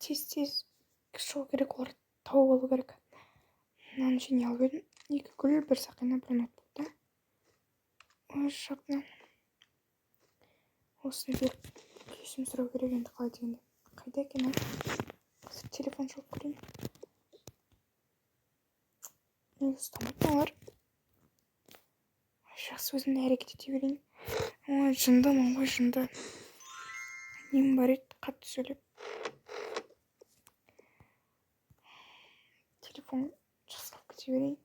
тез шығу керек, оларды тауып алу керек. Мынаны және алып едім. 2 гүл, 1 сақина, 1 ноутбук та. Ой, шапна. Осыны беріп кешірім сұрау керек енді, қалай дегенде. Қайда екен? Қазір телефон шалып көрейін. Негізі ұстамайды олар. Жақсы өзімді әрекет ете берейін. Ой, жындымын ғой, жынды. Нем бар еді, қатты сөйлеп. Телефон жасалып кете берейін.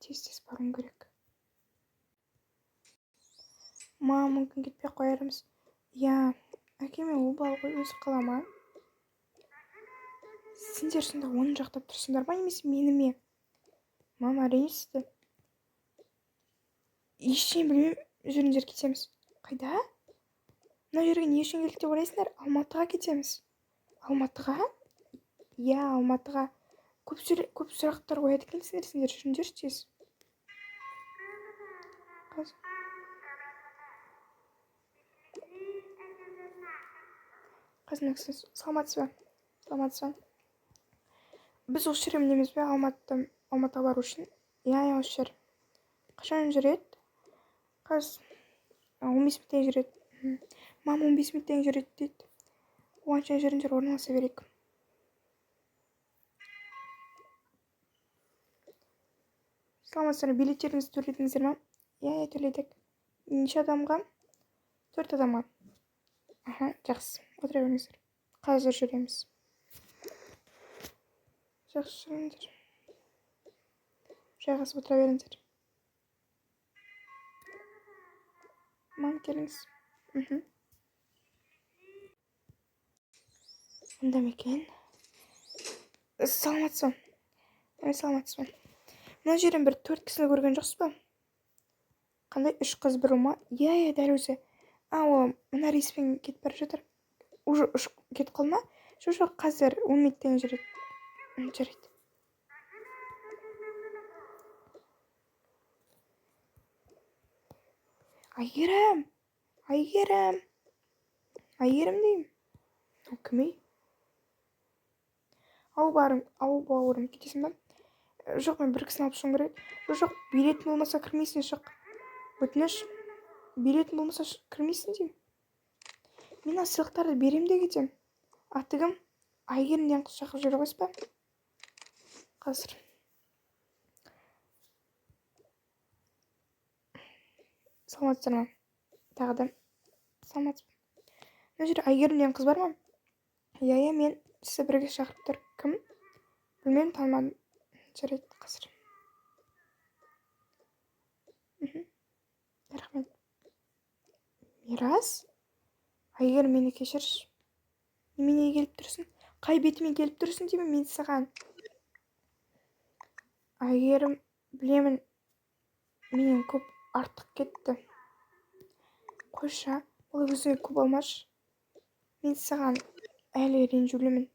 Тез баруым керек. Мүмкін кетпей қоярымыз. Я, әкеме обал ғой, өзі қала ма? Сендер сонда оны жақтап тұрсыңдар ма, немесе мені ме? Мама, әрине. Ештеңе білмеймін, жүріңдер кетеміз. Қайда? Мына жерге не үшін келдік деп ойлайсыңдар? Алматыға кетеміз. Алматыға? Я, Алматыға. Көп сұрақтар қояды екенсіңдер, сендер жүріңдер тез. Қазір саламатсыз ба? Біз осы жерге мінеміз бе, Алматыға бару үшін? Я, осы жер. Қашан жүреді? Қазір 15 минуттен жүреді. Мама 15 минуттен жүреді дейді. Оғанша жүріңдер, орналаса берейік. Саламатсыздар, билеттеріңізді төледіңіздер ма? Я, төледік. Неше адамға? 4 адамға. Жақсы, отыра беріңіздер. Қазір жүреміз. Жақсы, жүріңдер. Жайғасып отыра беріңіздер. Мам, келіңіз. Онда мекен. Саламатсыз ба? Мына жерін бір 4 кісіні көрген жоқсыз ба? Қандай 3 қыз бір ұма? Я, дәл өзі. Ол мына рейспен кетіп бара жатыр. Уже кетіп қалма? Жоқ, қазір 10 минуттен жүреді. Жарайды. Айгерім деймін. Кім ей? Ау бауырым, кетесің ба? Жоқ, мен бір кісіні алып шығуым керек. Жоқ, билетін болмаса кірмейсің, шық. Өтініш, билетін болмаса кірмейсің деймін. Мен сыйлықтарды берем де кетем. Аты кім? Айгерімден қыз шақырып жүре қойсы ба? Қазір. Саламатсыздар ма? Тағы да. Саламатсыз ба? Мына жерде Айгерімден қыз бар ма? Я, мен сізді бірге шақырып тұр. Кім? Білмеймін, танымадым. Жарайды, қазір. Рахмет. Мирас? Айгерім, мені кешірші. Немене келіп тұрсың? Қай бетімен келіп тұрсың деймін мен саған. Айгерім, білемін, менен көп артық кетті. Қойша, ол өзіңе көп алмашы. Мен саған әлі ренжулімін.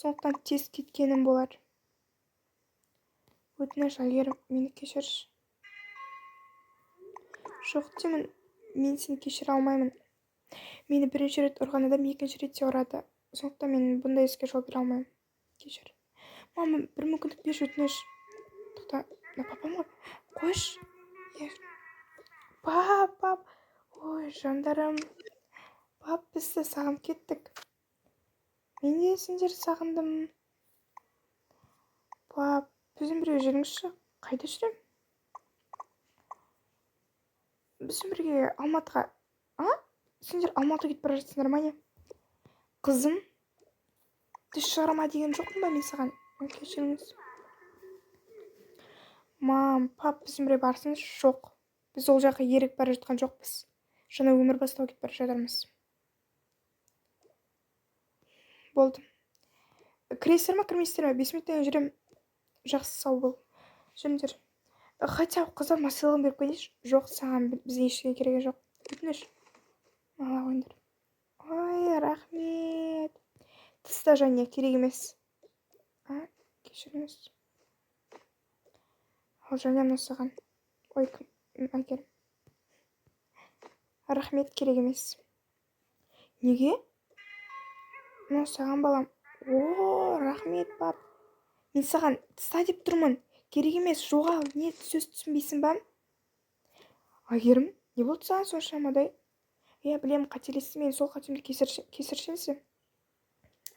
Сондықтан тез кеткенім болар. Өтініш, Айгерім, мені кешірші. Жоқ деймін, мен сені кешіре алмаймын. Мені бірінші рет ұрған адам екінші ретте ұрады. Сондықтан мен бұндай іске жол бере алмаймын. Кешір. Мама, бір мүмкіндік берші, өтініш. Тоқта, папам ғой. Қойш. Пап. Ой, жандарым. Пап, бізді сағынып кеттік. Мен де сендер сағындым. Пап, бізбен бірге жүріңізші. Қайда жүрем? Бізбен бірге Алматыға. Сендер Алматыға кетіп бара жатсыңдар ма не? Қызым, түс шығарма деген жоқпын ба мен саған? Кешіріңіз. Мам, пап, бізбен бірге барсыңыз? Жоқ. Біз ол жаққа еріп бара жатқан жоқпыз. Жаңа өмір бастауға кетіп бара жатырмыз. Болды. Кіресіздер ма, кірмейсіздер ма? 5 минуттан жүрем. Жақсы, сау бол. Жүріңдер. Хотя қыздар сыйлығын беріп қойыңызшы. Жоқ, саған бізге ештеңе керегі жоқ. Өтініш. Ала қойыңдар. Ой, рахмет. Тыста және керек емес. Кешіріңіз. Ал жаңа саған. Ой, Айгерім. Рахмет, керек емес. Неге? Саған балам. Рахмет, бап. Мен саған тыста деп тұрмын. Керек емес, жоғал, не сөз түсінбейсің ба? Айгерім, не болды саған соншамадай? Білем, қателестім, мен сол қатемді кешірші.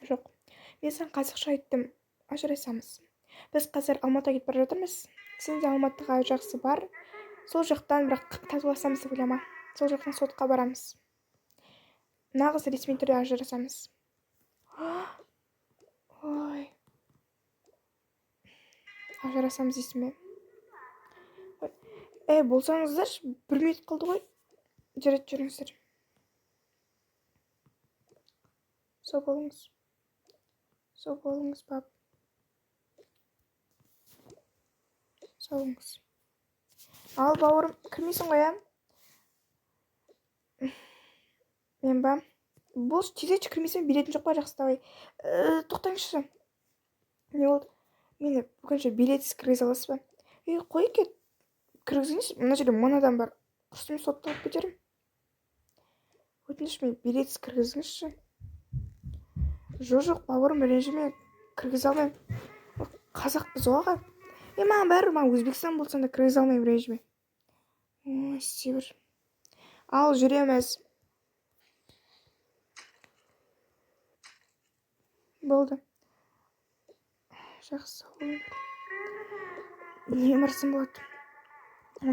Жоқ, мен саған қазақша айттым, ажырасамыз. Біз қазір Алматыға кетіп бара жатырмыз. Сен де Алматыға жақсы бар. Сол жақтан бірақ татуласамыз деп ойлама. Сол жақтан сотқа барамыз. Нағыз ресми түрде ажырасамыз. Ой. Ажырасамыз дейсің бе? Болсаңыздаршы, 1 минут қалды ғой. Жүріңіздер. Сау болыңыз, бап. Сау болыңыз. Ал, бауырым, кірмейсің ғой, Мен ба? Болшы, тезечі кірмейсің, билетін жоқ па, жақсы, давай. Тоқтаңызшы. Не болды? Мені бүкінше билетсіз кіргізе аласыз ба? Қой кет. Кіргізіңізші, мына жерде 1000 адам бар. Құрсын сотталып кетерім. Өтініш, мен билетсіз кіргізіңізші. Жоқ, бауырым, ренжіме, кіргізе алмайм. Қазақпыз оға. Маған бәрібір, маған Өзбекстан болсаң да кіргізе алмайм, ренжіме. Себір. Ал, жүреміз. Болды. Жақсы, не мырсым болады.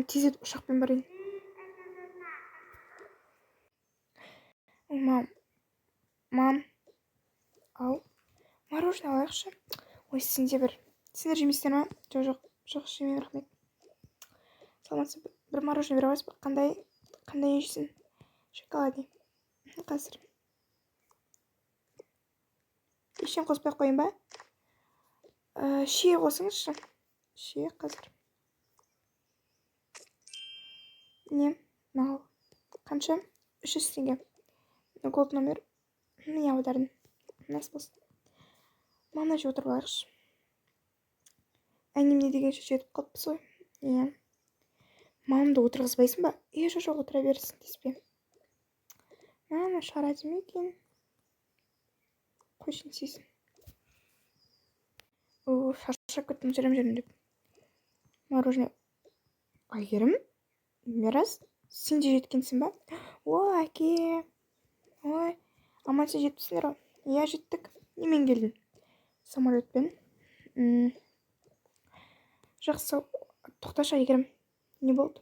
Тезет ұшақпен барайын. Мам. Ал. Мороженое алайықшы. Сендер жемейсіңдер ма? Жоқ, жемеймін, рахмет. Саламатсыз, бір мороженое бере аласыз ба? Қандай жейсің? Шоколадный. Қазір. Ештен қоспай қойын ба? Шие қосыңызшы. Шие қазір. Не? Мал. Қанша? 300 теңге. Голд номер. Мен аударым. Нас болсын. Мамна же отырып алайықшы. Әңгіме дегенше жетіп қалыппыз ғой. Мамамды отырғызбайсың ба? Жоқ, отыра берсін, деспе. Мама шығарады ме екен? Қойшын сейсін. Шаршап кеттім, жүрем деп. Мороженое. Айгерім? Мирас? Сен де жеткенсің ба? Әке. Аман сен жетіпсіңдер ғой? Жеттік. Немен келдің? Самолетпен. Жақсы. Тоқташы, Айгерім. Не болды?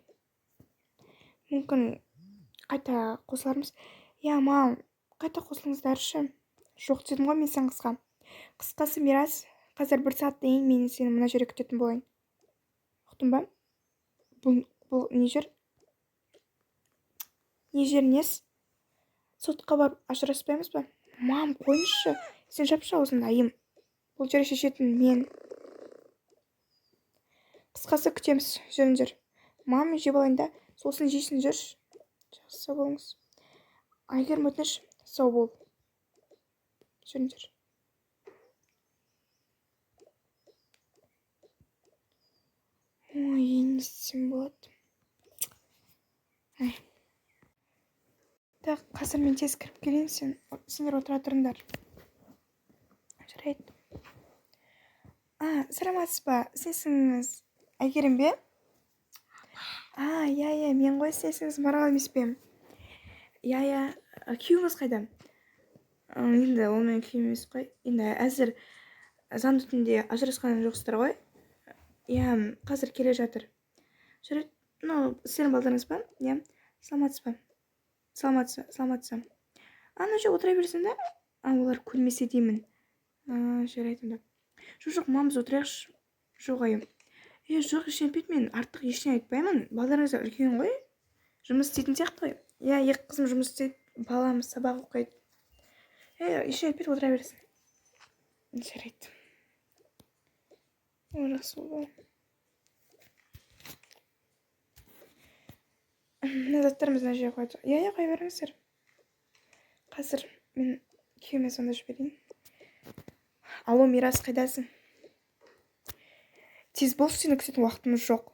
Мүмкін қайта қосылармыз. Мам, қайта қосылыңыздаршы. Жоқ дедім ғой мен сен қысқа. Қысқасы, Мирас, қазір 1 сағаттан кейін мен сені мына жерге күтетін болайын. Ұқтың ба? Бұл не жер? Не жер нес? Сотқа барып ажыраспаймыз ба? Мам, қойыңызшы. Сен жапшы аузыңды, айым. Бұл жер шешетін мен. Қысқасы күтеміз, жүріңдер. Мам, жеп алайын да, сосын жейсін, жүрші. Жақсы, сау болыңыз. Айгерім, өтініш, сау бол. Жүріңдер. Не істесем болады. Қазір мен тез кіріп келейін, сендер отыра тұрыңдар. Жарайды. Саламатсыз ба? Сенсіңіз Айгерім бе? Мен ғой, сенсіңіз Марал емес пе? Күйеуіңіз қайда? Енді ол менің күйеуім емес қой. Енді әзір заңды түрде ажырасқан жоқсыздар ғой. Қазір келе жатыр. Жарайды. Сенің балдарыңыз ба? Саламатсыз ба? Саламатсыз. Ана жоқ, отыра берсін да. Олар көрмесе деймін. Жарайды. Жоқ, мамыз отырайықшы. Жоқ, айым. Жоқ, ештеңе етпейді, мен артық ештеңе айтпаймын. Балдарыңыздар үлкен ғой. Жұмыс істейтін сияқты ғой. Екі қызым жұмыс істейді, баламыз сабақ оқиды. Ештеңе етпейді, отыра берсін. Жарайды. Жақсы болды. Мына заттарымызды мына жерге қойдық. Қоя беріңіздер. Қазір мен күйеуіме звондап жіберейін. Алло, Мирас, қайдасың? Тез болшы, сені күтетін уақытымыз жоқ.